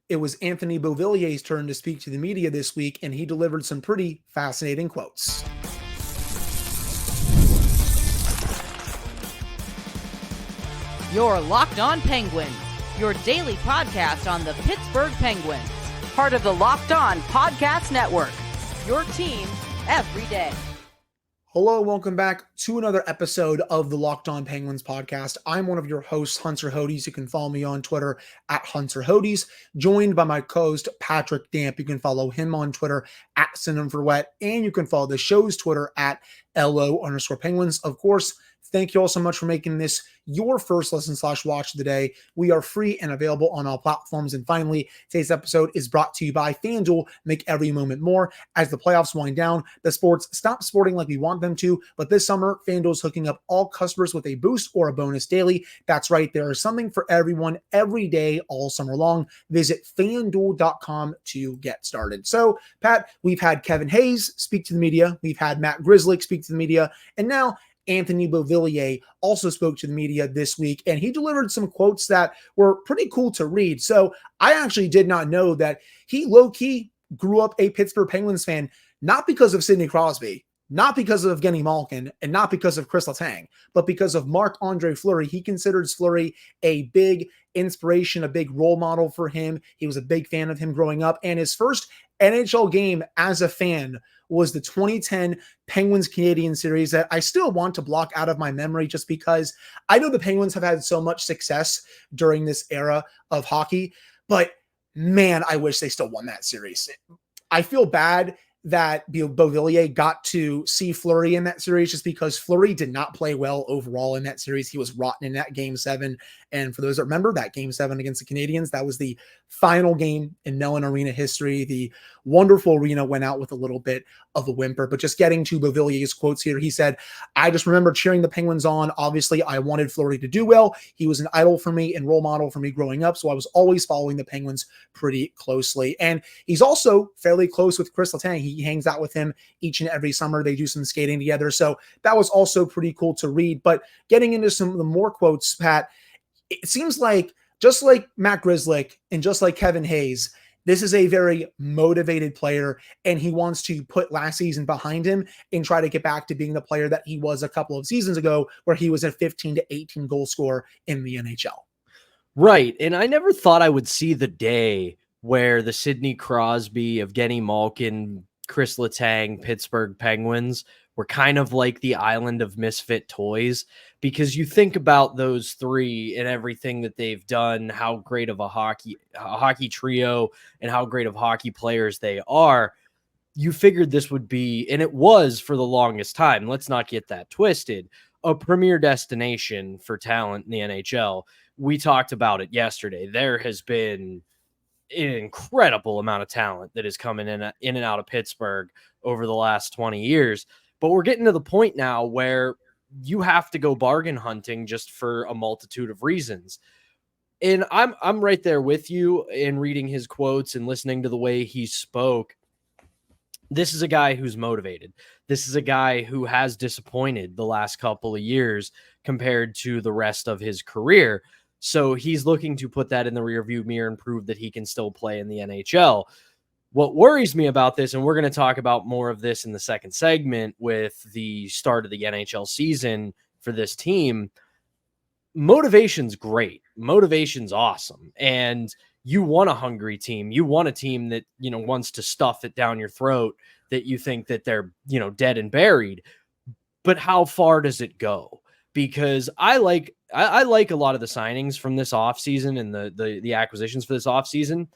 it was Anthony Beauvillier's turn to speak to the media this week, and he delivered some pretty fascinating quotes. You're Locked On Penguins, your daily podcast on the Pittsburgh Penguins, part of the Locked On Podcast Network, your team every day. Hello, welcome back to another episode of the Locked On Penguins podcast. I'm one of your hosts, Hunter Hodes. You can follow me on Twitter at Hunter Hodes, joined by my co-host, Patrick Damp. You can follow him on Twitter at Synonym for Wet, and you can follow the show's Twitter at LO_Penguins. Of course, thank you all so much for making this your first listen/watch of the day. We are free and available on all platforms. And finally, today's episode is brought to you by FanDuel. Make every moment more. As the playoffs wind down, the sports stop sporting like we want them to. But this summer, FanDuel is hooking up all customers with a boost or a bonus daily. That's right. There is something for everyone every day all summer long. Visit FanDuel.com to get started. So, Pat, we've had Kevin Hayes speak to the media. We've had Matt Grzelcyk speak to the media. And now Anthony Beauvillier also spoke to the media this week, and he delivered some quotes that were pretty cool to read. So I actually did not know that he low-key grew up a Pittsburgh Penguins fan, not because of Sidney Crosby, not because of Evgeny Malkin, and not because of Chris Letang, but because of Marc-Andre Fleury. He considers Fleury a big inspiration, a big role model for him. He was a big fan of him growing up, and his first NHL game as a fan was the 2010 Penguins-Canadian series that I still want to block out of my memory just because I know the Penguins have had so much success during this era of hockey, but man, I wish they still won that series. I feel bad that Beauvillier got to see Fleury in that series just because Fleury did not play well overall in that series. He was rotten in that Game 7. And for those that remember that Game 7 against the Canadiens, that was the final game in Mellon Arena history. The wonderful arena went out with a little bit of a whimper. But just getting to Beauvillier's quotes here, he said, "I just remember cheering the Penguins on. Obviously, I wanted Fleury to do well. He was an idol for me and role model for me growing up, so I was always following the Penguins pretty closely." And he's also fairly close with Chris Letang. He hangs out with him each and every summer. They do some skating together. So that was also pretty cool to read. But getting into some of the more quotes, Pat, it seems like just like Matt Grzelcyk and just like Kevin Hayes, this is a very motivated player, and he wants to put last season behind him and try to get back to being the player that he was a couple of seasons ago, where he was a 15 to 18 goal scorer in the NHL. Right. And I never thought I would see the day where the Sidney Crosby, Evgeny Malkin, Chris Letang, Pittsburgh Penguins were kind of like the island of misfit toys, because you think about those three and everything that they've done, how great of a hockey trio and how great of hockey players they are. You figured this would be, and it was for the longest time, let's not get that twisted, a premier destination for talent in the NHL. We talked about it yesterday. There has been an incredible amount of talent that is coming in and out of Pittsburgh over the last 20 years. But we're getting to the point now where you have to go bargain hunting just for a multitude of reasons. And I'm right there with you in reading his quotes and listening to the way he spoke. This is a guy who's motivated. This is a guy who has disappointed the last couple of years compared to the rest of his career. So he's looking to put that in the rearview mirror and prove that he can still play in the NHL. What worries me about this, and we're going to talk about more of this in the second segment with the start of the NHL season for this team, motivation's great. Motivation's awesome. And you want a hungry team. You want a team that, wants to stuff it down your throat, that you think that they're, dead and buried. But how far does it go? Because I like a lot of the signings from this offseason and the acquisitions for this offseason.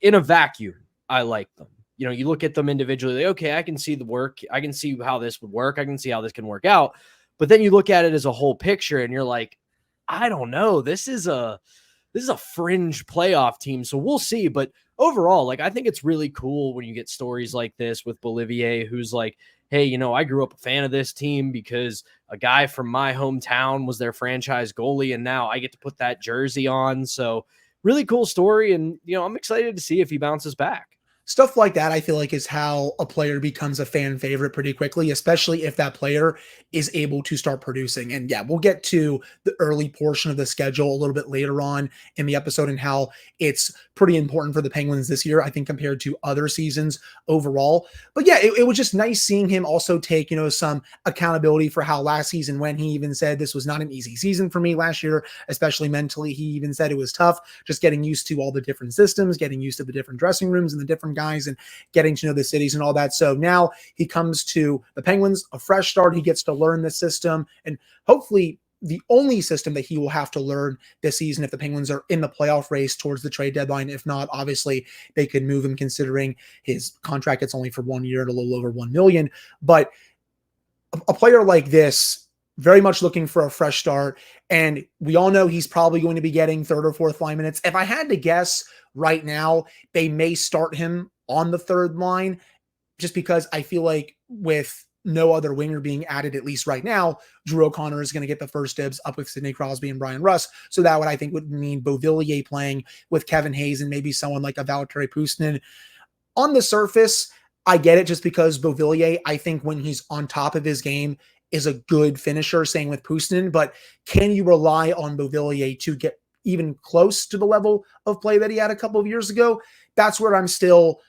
In a vacuum, I like them. You look at them individually, okay, I can see the work. I can see how this would work. I can see how this can work out. But then you look at it as a whole picture and you're like, I don't know. This is a fringe playoff team. So we'll see. But overall, I think it's really cool when you get stories like this with Beauvillier, who's like, hey, I grew up a fan of this team because a guy from my hometown was their franchise goalie, and now I get to put that jersey on. So really cool story. And, I'm excited to see if he bounces back. Stuff like that, I feel like, is how a player becomes a fan favorite pretty quickly, especially if that player is able to start producing. And yeah, we'll get to the early portion of the schedule a little bit later on in the episode and how it's pretty important for the Penguins this year, I think, compared to other seasons overall. But yeah, it was just nice seeing him also take, some accountability for how last season went. He even said this was not an easy season for me last year, especially mentally. He even said it was tough just getting used to all the different systems, getting used to the different dressing rooms and the different guys and getting to know the cities and all that. So now he comes to the Penguins, a fresh start. He gets to learn the system and hopefully the only system that he will have to learn this season if the Penguins are in the playoff race towards the trade deadline. If not, obviously they could move him considering his contract gets only for 1 year at a little over $1 million. But a player like this, very much looking for a fresh start. And we all know he's probably going to be getting third or fourth line minutes. If I had to guess right now, they may start him on the third line just because I feel like with no other winger being added, at least right now, Drew O'Connor is going to get the first dibs up with Sidney Crosby and Brian Russ. So that I think would mean Beauvillier playing with Kevin Hayes and maybe someone like a Valtteri Puustinen. On the surface, I get it just because Beauvillier, I think when he's on top of his game, is a good finisher, same with Puustinen, but can you rely on Beauvillier to get even close to the level of play that he had a couple of years ago? That's where I'm still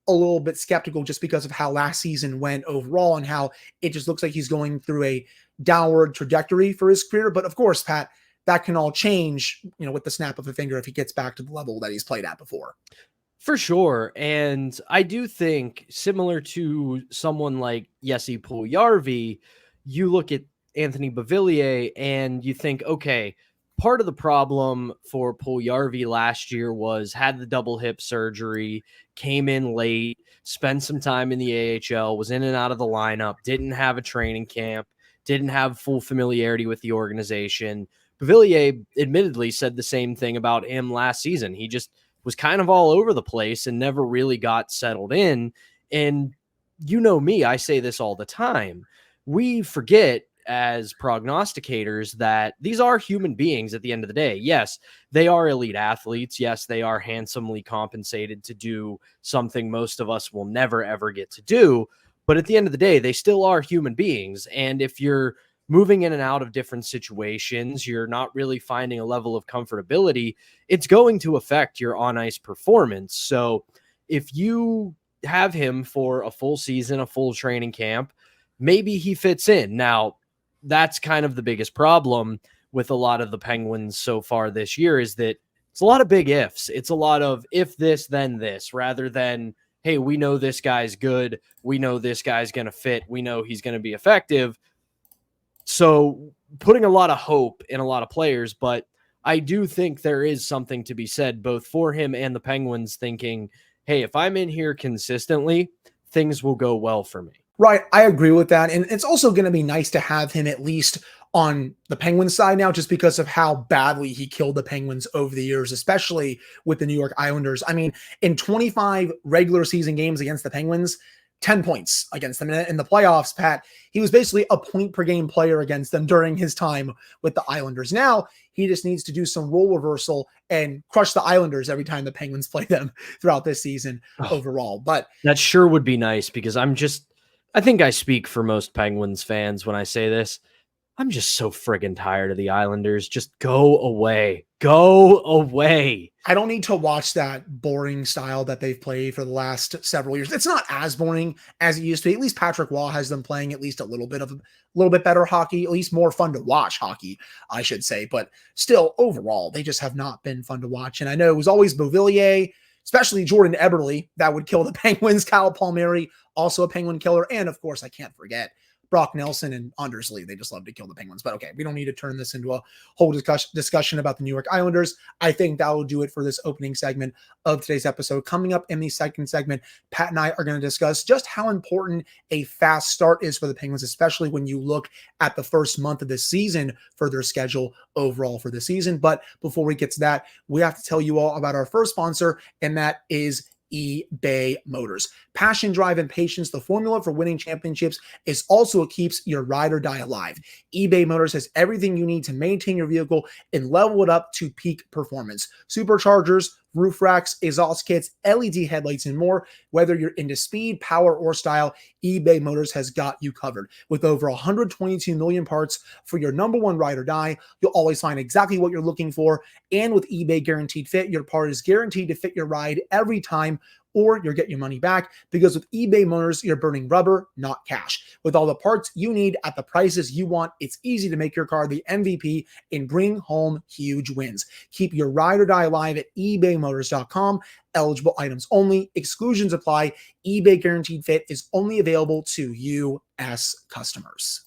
a little bit skeptical just because of how last season went overall and how it just looks like he's going through a downward trajectory for his career. But of course, Pat, that can all change, with the snap of a finger if he gets back to the level that he's played at before. For sure. And I do think similar to someone like Jesse Puljujärvi, you look at Anthony Beauvillier and you think, okay, part of the problem for Puljujärvi last year was had the double hip surgery, came in late, spent some time in the AHL, was in and out of the lineup, didn't have a training camp, didn't have full familiarity with the organization. Beauvillier admittedly said the same thing about him last season. He just was kind of all over the place and never really got settled in. And you know me, I say this all the time. We forget as prognosticators that these are human beings at the end of the day. Yes, they are elite athletes. Yes, they are handsomely compensated to do something most of us will never, ever get to do. But at the end of the day, they still are human beings. And if you're moving in and out of different situations, you're not really finding a level of comfortability, it's going to affect your on-ice performance. So if you have him for a full season, a full training camp, maybe he fits in. Now, that's kind of the biggest problem with a lot of the Penguins so far this year is that it's a lot of big ifs. It's a lot of if this, then this, rather than, hey, we know this guy's good. We know this guy's going to fit. We know he's going to be effective. So putting a lot of hope in a lot of players, but I do think there is something to be said both for him and the Penguins thinking, hey, if I'm in here consistently, things will go well for me. Right. I agree with that. And it's also going to be nice to have him at least on the Penguins side now, just because of how badly he killed the Penguins over the years, especially with the New York Islanders. I mean, in 25 regular season games against the Penguins, 10 points against them. In the playoffs, Pat, he was basically a point per game player against them during his time with the Islanders. Now he just needs to do some role reversal and crush the Islanders every time the Penguins play them throughout this season overall. But that sure would be nice because I think I speak for most Penguins fans when I say this. I'm just so friggin' tired of the Islanders. Just go away. Go away. I don't need to watch that boring style that they've played for the last several years. It's not as boring as it used to be. At least Patrick Waugh has them playing at least a little bit better hockey, at least more fun to watch hockey, I should say. But still, overall, they just have not been fun to watch. And I know it was always Beauvillier, especially Jordan Eberle, that would kill the Penguins. Kyle Palmieri, also a Penguin killer. And of course, I can't forget Brock Nelson and Anders Lee. They just love to kill the Penguins. But okay, we don't need to turn this into a whole discussion about the New York Islanders. I think that will do it for this opening segment of today's episode. Coming up in the second segment, Pat and I are going to discuss just how important a fast start is for the Penguins, especially when you look at the first month of the season for their schedule overall for the season. But before we get to that, we have to tell you all about our first sponsor, and that is eBay Motors. Passion, drive, and patience, the formula for winning championships, is also what keeps your ride or die alive. eBay Motors has everything you need to maintain your vehicle and level it up to peak performance. Superchargers, roof racks, exhaust kits, LED headlights, and more. Whether you're into speed, power, or style, eBay Motors has got you covered. With over 122 million parts for your number one ride or die, you'll always find exactly what you're looking for. And with eBay Guaranteed Fit, your part is guaranteed to fit your ride every time, or you'll get your money back, because with eBay Motors, you're burning rubber, not cash. With all the parts you need at the prices you want, it's easy to make your car the MVP and bring home huge wins. Keep your ride or die alive at ebaymotors.com. Eligible items only. Exclusions apply. eBay Guaranteed Fit is only available to U.S. customers.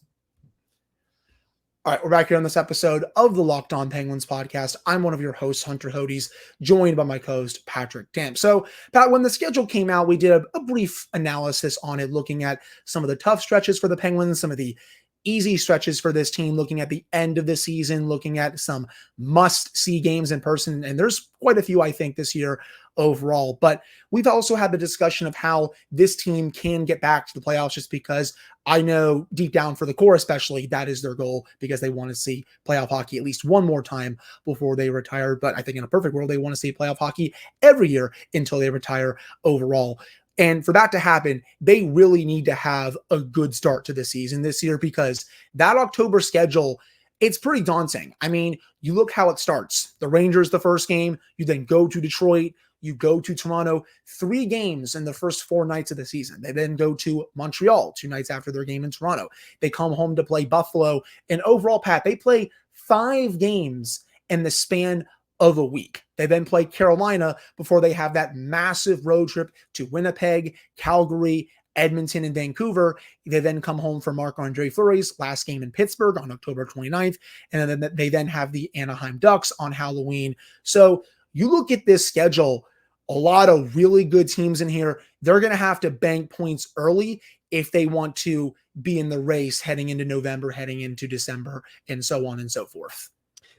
All right, we're back here on this episode of the Locked On Penguins podcast. I'm one of your hosts, Hunter Hodes, joined by my co-host, Patrick Damp. So, Pat, when the schedule came out, we did a brief analysis on it, looking at some of the tough stretches for the Penguins, some of the easy stretches for this team, looking at the end of the season, looking at some must-see games in person, and there's quite a few, I think, this year overall. But we've also had the discussion of how this team can get back to the playoffs, just because I know deep down for the core especially, that is their goal, because they want to see playoff hockey at least one more time before they retire. But I think in a perfect world, they want to see playoff hockey every year until they retire overall. And for that to happen, they really need to have a good start to the season this year, because that October schedule, it's pretty daunting. I mean, you look how it starts. The Rangers, the first game, you then go to Detroit, you go to Toronto, 3 games in the first 4 nights of the season. They then go to Montreal 2 nights after their game in Toronto. They come home to play Buffalo. And overall, Pat, they play 5 games in the span of a week. They then play Carolina before they have that massive road trip to Winnipeg, Calgary, Edmonton, and Vancouver. They then come home for Marc-Andre Fleury's last game in Pittsburgh on October 29th. And then they then have the Anaheim Ducks on Halloween. So you look at this schedule, a lot of really good teams in here. They're going to have to bank points early if they want to be in the race heading into November, heading into December, and so on and so forth.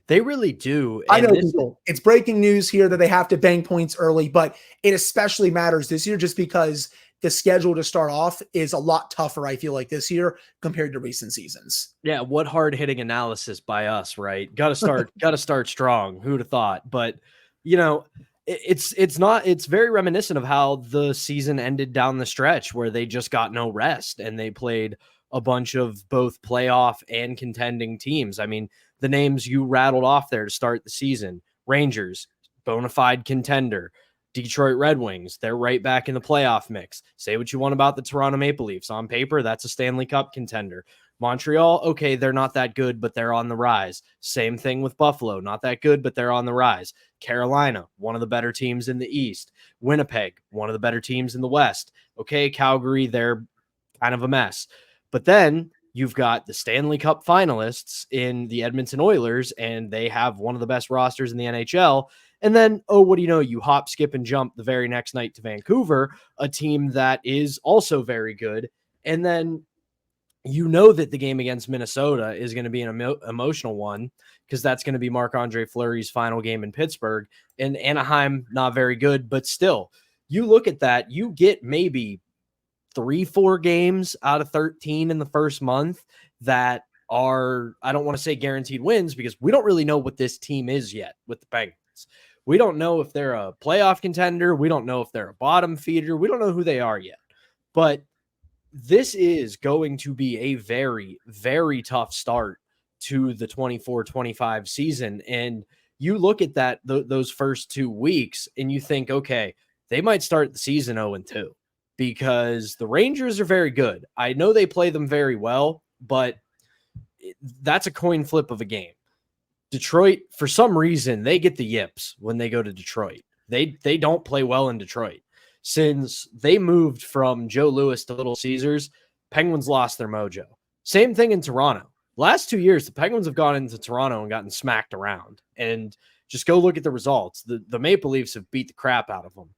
They really do. I know people, it's breaking news here that they have to bank points early, but it especially matters this year just because the schedule to start off is a lot tougher, I feel like, this year compared to recent seasons. Yeah, what hard-hitting analysis by us, right? Got to start strong. Who'd have thought? But, you know, it's very reminiscent of how the season ended down the stretch, where they just got no rest and they played a bunch of both playoff and contending teams. I mean, the names you rattled off there to start the season: Rangers, bona fide contender; Detroit Red Wings, they're right back in the playoff mix. Say what you want about the Toronto Maple Leafs. On paper, that's a Stanley Cup contender. Montreal, okay, they're not that good, but they're on the rise. Same thing with Buffalo, not that good, but they're on the rise. Carolina, one of the better teams in the East. Winnipeg, one of the better teams in the West. Okay, Calgary, they're kind of a mess. But then you've got the Stanley Cup finalists in the Edmonton Oilers, and they have one of the best rosters in the NHL. And then, oh, what do you know? You hop, skip, and jump the very next night to Vancouver, a team that is also very good. And then you know that the game against Minnesota is going to be an emotional one, because that's going to be Marc-Andre Fleury's final game in Pittsburgh. And Anaheim, not very good, but still, you look at that, you get maybe 3-4 games out of 13 in the first month that are, I don't want to say guaranteed wins, because we don't really know what this team is yet with the Penguins. We don't know if they're a playoff contender. We don't know if they're a bottom feeder. We don't know who they are yet. But this is going to be a very, very tough start to the 24-25 season. And you look at that, those first 2 weeks, and you think, okay, they might start the season 0-2. Because the Rangers are very good. I know they play them very well, but that's a coin flip of a game. Detroit, for some reason, they get the yips when they go to Detroit. They don't play well in Detroit. Since they moved from Joe Louis to Little Caesars, Penguins lost their mojo. Same thing in Toronto. Last 2 years, the Penguins have gone into Toronto and gotten smacked around. And just go look at the results. The Maple Leafs have beat the crap out of them.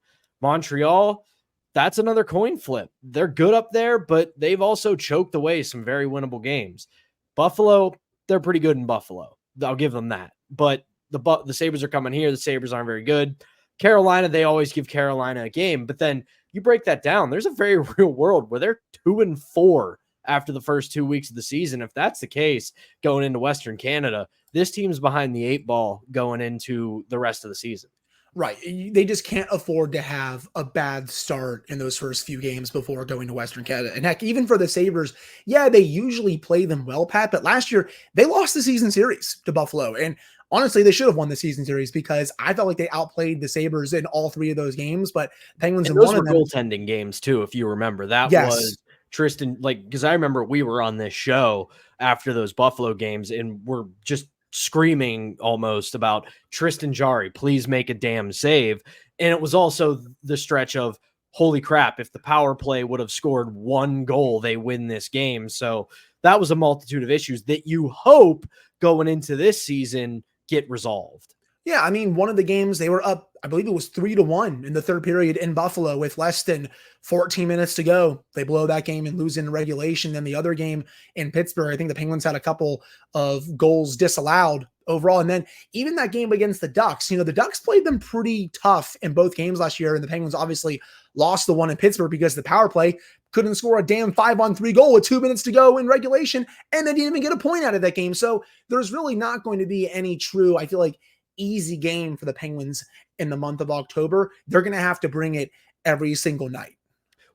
Montreal, that's another coin flip. They're good up there, but they've also choked away some very winnable games. Buffalo, they're pretty good in Buffalo. I'll give them that. But the Sabres are coming here. The Sabres aren't very good. Carolina, they always give Carolina a game. But then you break that down, there's a very real world where they're 2-4 after the first 2 weeks of the season. If that's the case, going into Western Canada, this team's behind the 8 ball going into the rest of the season. Right. They just can't afford to have a bad start in those first few games before going to Western Canada. And heck, even for the Sabres, yeah, they usually play them well, Pat, but last year they lost the season series to Buffalo. And honestly, they should have won the season series because I felt like they outplayed the Sabres in all three of those games, but Penguins And in those one were of them. goaltending games too, if you remember. That Yes. was Tristan, like, because I remember we were on this show after those Buffalo games and we're just screaming almost about Tristan Jarry, please make a damn save. And it was also the stretch of, holy crap, if the power play would have scored one goal, they win this game. So that was a multitude of issues that you hope going into this season get resolved. Yeah, I mean, one of the games they were up, I believe it was 3-1 in the third period in Buffalo with less than 14 minutes to go. They blow that game and lose in regulation. Then the other game in Pittsburgh, I think the Penguins had a couple of goals disallowed overall. And then even that game against the Ducks, the Ducks played them pretty tough in both games last year. And the Penguins obviously lost the one in Pittsburgh because the power play couldn't score a damn 5-on-3 goal with 2 minutes to go in regulation. And they didn't even get a point out of that game. So there's really not going to be any true, I feel like, easy game for the Penguins in the month of October. They're going to have to bring it every single night.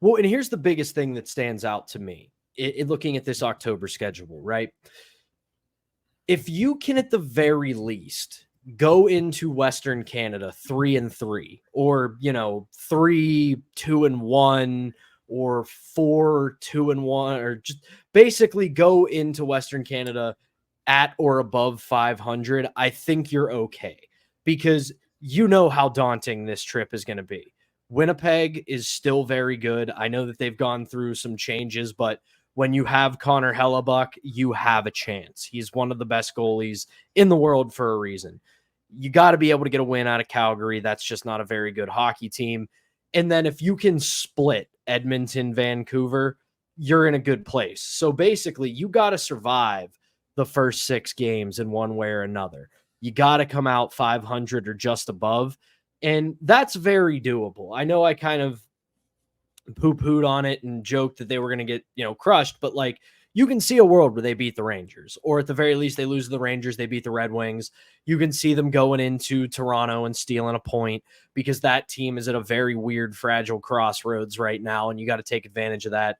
Well, and here's the biggest thing that stands out to me in looking at this October schedule, right? If you can, at the very least, go into Western Canada 3-3, or 3-2-1, or 4-2-1, or just basically go into Western Canada at or above 500, I think you're okay, because you know how daunting this trip is going to be. Winnipeg is still very good. I know that they've gone through some changes, but when you have Connor Hellebuck, you have a chance. He's one of the best goalies in the world for a reason. You got to be able to get a win out of Calgary. That's just not a very good hockey team. And then if you can split Edmonton, Vancouver, you're in a good place. So basically, you got to survive the first 6 games in one way or another. You got to come out 500 or just above. And that's very doable. I know I kind of poo-pooed on it and joked that they were going to get, crushed, but like, you can see a world where they beat the Rangers, or at the very least they lose to the Rangers, they beat the Red Wings. You can see them going into Toronto and stealing a point, because that team is at a very weird, fragile crossroads right now, and you got to take advantage of that.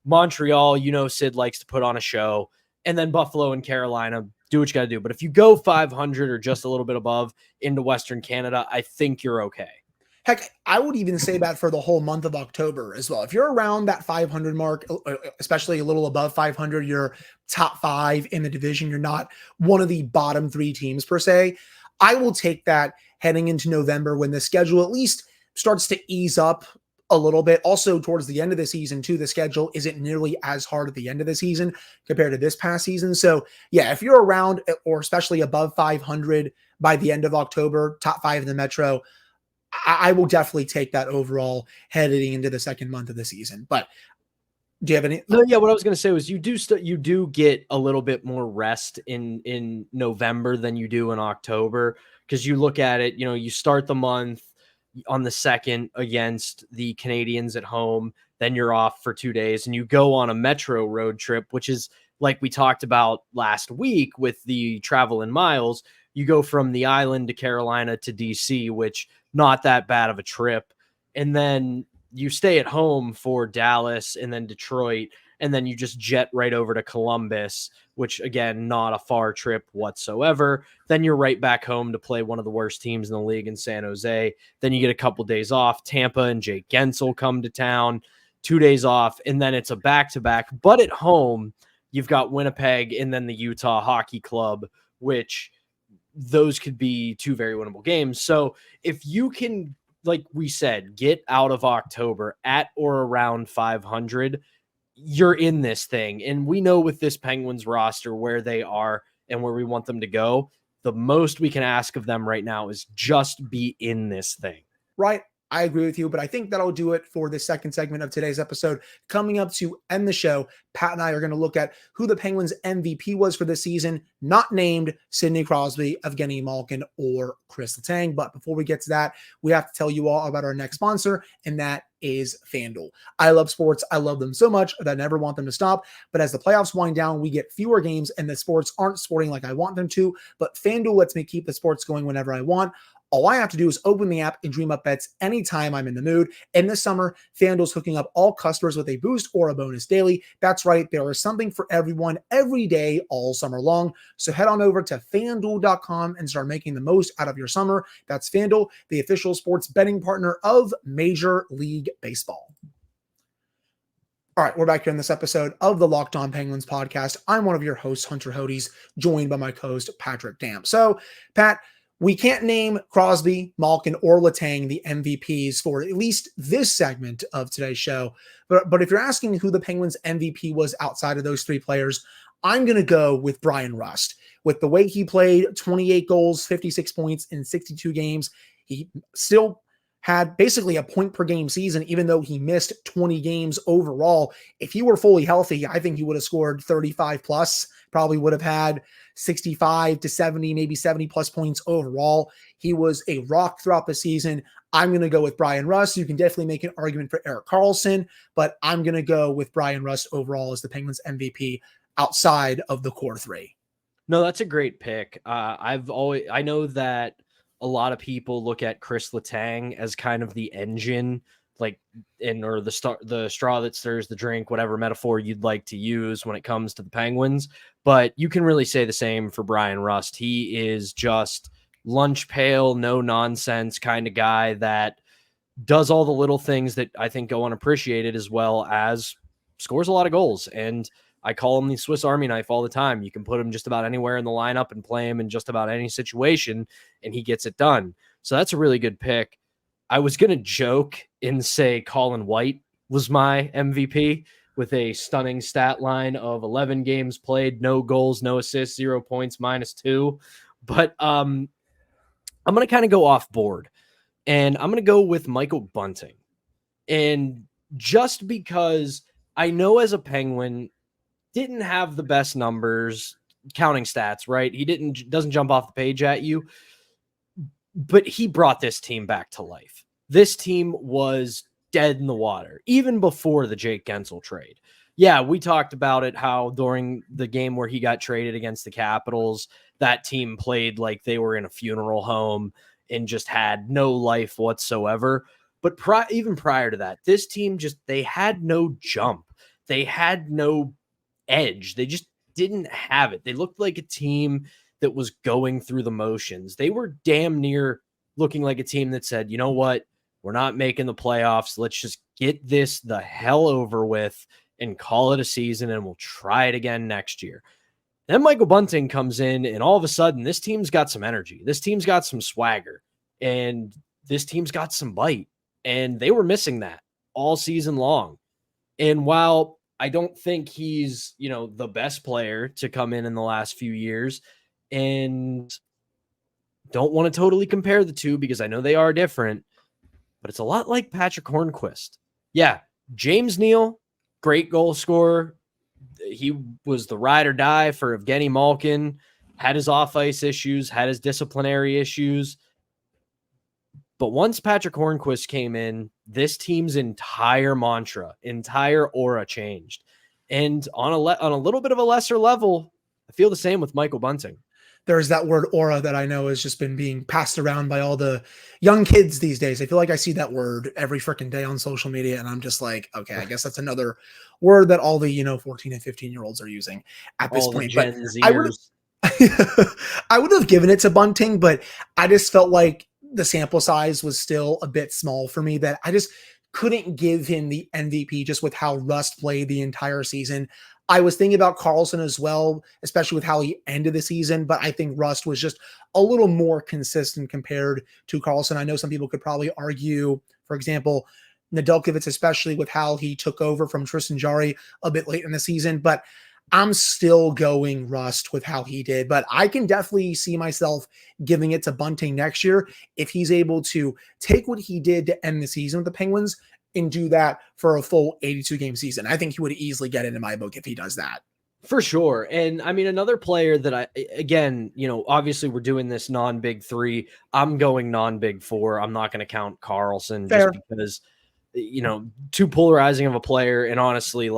Montreal, Sid likes to put on a show. And then Buffalo and Carolina, do what you got to do. But if you go 500 or just a little bit above into Western Canada, I think you're okay. Heck, I would even say that for the whole month of October as well. If you're around that 500 mark, especially a little above 500, you're top 5 in the division. You're not one of the bottom 3 teams per se. I will take that heading into November when the schedule at least starts to ease up a little bit. Also, towards the end of the season, too, the schedule isn't nearly as hard at the end of the season compared to this past season. So, yeah, if you're around or especially above 500 by the end of October, top 5 in the Metro, I will definitely take that overall heading into the second month of the season. But do you have any? No, yeah. What I was going to say was you do get a little bit more rest in November than you do in October, because you look at it. You start the month on the 2nd against the Canadians at home, then you're off for 2 days, and you go on a Metro road trip, which is like we talked about last week with the travel in miles. You go from the island to Carolina to DC, which not that bad of a trip. And then you stay at home for Dallas and then Detroit, and then you just jet right over to Columbus, which again, not a far trip whatsoever. Then you're right back home to play one of the worst teams in the league in San Jose. Then you get a couple days off. Tampa and Jake Gensel come to town, 2 days off, and then it's a back-to-back. But at home, you've got Winnipeg and then the Utah Hockey Club, which those could be 2 very winnable games. So if you can, like we said, get out of October at or around 500, you're in this thing. And we know with this Penguins roster where they are and where we want them to go. The most we can ask of them right now is just be in this thing. Right. I agree with you, but I think that'll do it for the second segment of today's episode. Coming up to end the show, Pat and I are going to look at who the Penguins MVP was for this season, not named Sidney Crosby, Evgeny Malkin, or Chris Letang. But before we get to that, we have to tell you all about our next sponsor, and that is FanDuel. I love sports. I love them so much that I never want them to stop. But as the playoffs wind down, we get fewer games and the sports aren't sporting like I want them to. But FanDuel lets me keep the sports going whenever I want. All I have to do is open the app and dream up bets anytime I'm in the mood. And this summer, FanDuel's hooking up all customers with a boost or a bonus daily. That's right, there is something for everyone every day all summer long. So head on over to FanDuel.com and start making the most out of your summer. That's FanDuel, the official sports betting partner of Major League Baseball. All right, we're back here in this episode of the Locked On Penguins podcast. I'm one of your hosts, Hunter Hodes, joined by my co-host, Patrick Dam. So, Pat, we can't name Crosby, Malkin, or Letang the MVPs for at least this segment of today's show. But if you're asking who the Penguins MVP was outside of those three players, I'm going to go with Brian Rust. With the way he played, 28 goals, 56 points in 62 games, he still had basically a point per game season, even though he missed 20 games overall. If he were fully healthy, I think he would have scored 35 plus, probably would have had 65 to 70, maybe 70 plus points overall. He was a rock throughout the season. I'm going to go with Brian Rust. You can definitely make an argument for Erik Karlsson, but I'm going to go with Brian Rust overall as the Penguins MVP outside of the core three. No, that's a great pick. I know that a lot of people look at Chris Letang as kind of the engine, or the straw that stirs the drink, whatever metaphor you'd like to use when it comes to the Penguins. But you can really say the same for Brian Rust. He is just lunch pail, no nonsense kind of guy that does all the little things that I think go unappreciated, as well as scores a lot of goals. And I call him the Swiss Army knife all the time. You can put him just about anywhere in the lineup and play him in just about any situation, and he gets it done. So that's a really good pick. I was going to joke and say Colin White was my MVP with a stunning stat line of 11 games played, no goals, no assists, 0 points, -2. But I'm going to kind of go off board, and I'm going to go with Michael Bunting. And just because I know as a Penguin, didn't have the best numbers, counting stats, right? He doesn't jump off the page at you, but he brought this team back to life. This team was dead in the water, even before the Jake Gensel trade. Yeah, we talked about it, how during the game where he got traded against the Capitals, that team played like they were in a funeral home and just had no life whatsoever. But even prior to that, this team they had no jump. They had no edge. They just didn't have it. They looked like a team that was going through the motions. They were damn near looking like a team that said, you know what? We're not making the playoffs. Let's just get this the hell over with and call it a season, and we'll try it again next year. Then Michael Bunting comes in, and all of a sudden, this team's got some energy. This team's got some swagger, and this team's got some bite. And they were missing that all season long. And while I don't think he's, the best player to come in the last few years, and don't want to totally compare the two because I know they are different, but it's a lot like Patrick Hornquist. Yeah, James Neal, great goal scorer. He was the ride or die for Evgeny Malkin, had his off-ice issues, had his disciplinary issues. But once Patrick Hornquist came in, this team's entire mantra, entire aura changed. And on a little bit of a lesser level, I feel the same with Michael Bunting. There's that word aura that I know has just been being passed around by all the young kids these days. I feel like I see that word every freaking day on social media, and I'm just like, okay, I guess that's another word that all the 14 and 15-year-olds are using at this point. But I would have given it to Bunting, but I just felt like the sample size was still a bit small for me, that I just couldn't give him the MVP just with how Rust played the entire season. I was thinking about Karlsson as well, especially with how he ended the season, but I think Rust was just a little more consistent compared to Karlsson. I know some people could probably argue, for example, Nedeljkovic, especially with how he took over from Tristan Jarry a bit late in the season, but I'm still going Rust with how he did. But I can definitely see myself giving it to Bunting next year if he's able to take what he did to end the season with the Penguins and do that for a full 82-game season. I think he would easily get it in my book if he does that. For sure. And I mean, another player that obviously we're doing this non-big three. I'm going non-big four. I'm not going to count Karlsson just because, too polarizing of a player. And honestly,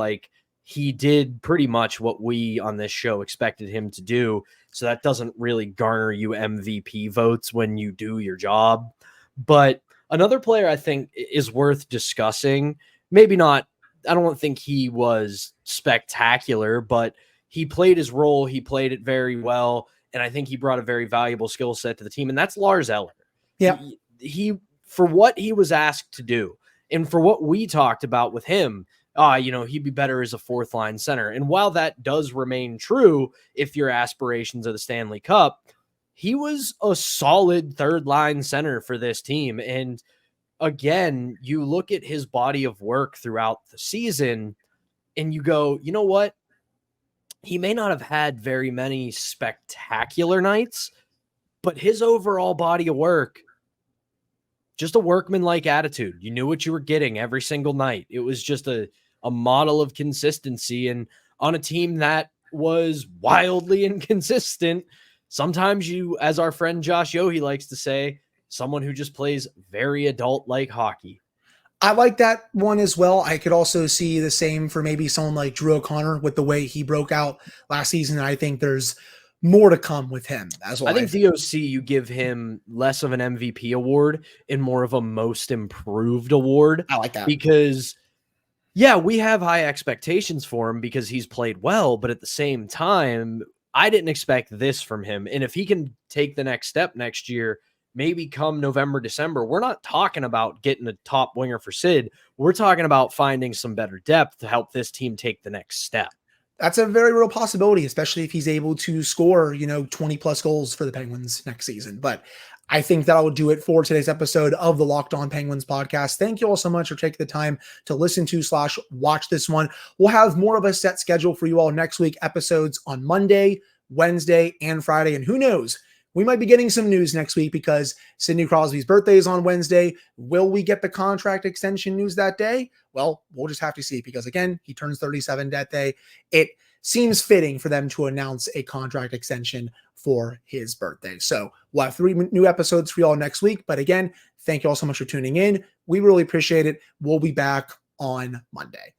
he did pretty much what we on this show expected him to do. So that doesn't really garner you MVP votes when you do your job. But another player I think is worth discussing, maybe not, I don't think he was spectacular, but he played his role. He played it very well. And I think he brought a very valuable skill set to the team. And that's Lars Eller. Yeah. He for what he was asked to do and for what we talked about with him, he'd be better as a fourth line center. And while that does remain true, if your aspirations are the Stanley Cup, he was a solid third line center for this team. And again, you look at his body of work throughout the season and you go, you know what? He may not have had very many spectacular nights, but his overall body of work, just a workman-like attitude. You knew what you were getting every single night. It was just a model of consistency. And on a team that was wildly inconsistent, sometimes you, as our friend Josh Yohe likes to say, someone who just plays very adult-like hockey. I like that one as well. I could also see the same for maybe someone like Drew O'Connor with the way he broke out last season. I think there's more to come with him as well. I think DOC, you give him less of an MVP award and more of a most improved award. I like that. Because, yeah, we have high expectations for him because he's played well, but at the same time, I didn't expect this from him. And if he can take the next step next year, maybe come November, December, we're not talking about getting a top winger for Sid. We're talking about finding some better depth to help this team take the next step. That's a very real possibility, especially if he's able to score, 20 plus goals for the Penguins next season. But I think that will do it for today's episode of the Locked On Penguins podcast. Thank you all so much for taking the time to listen to / watch this one. We'll have more of a set schedule for you all next week, episodes on Monday, Wednesday, and Friday. And who knows, we might be getting some news next week because Sidney Crosby's birthday is on Wednesday. Will we get the contract extension news that day? Well, we'll just have to see because, again, he turns 37 that day. It seems fitting for them to announce a contract extension for his birthday. So we'll have 3 new episodes for you all next week. But again, thank you all so much for tuning in. We really appreciate it. We'll be back on Monday.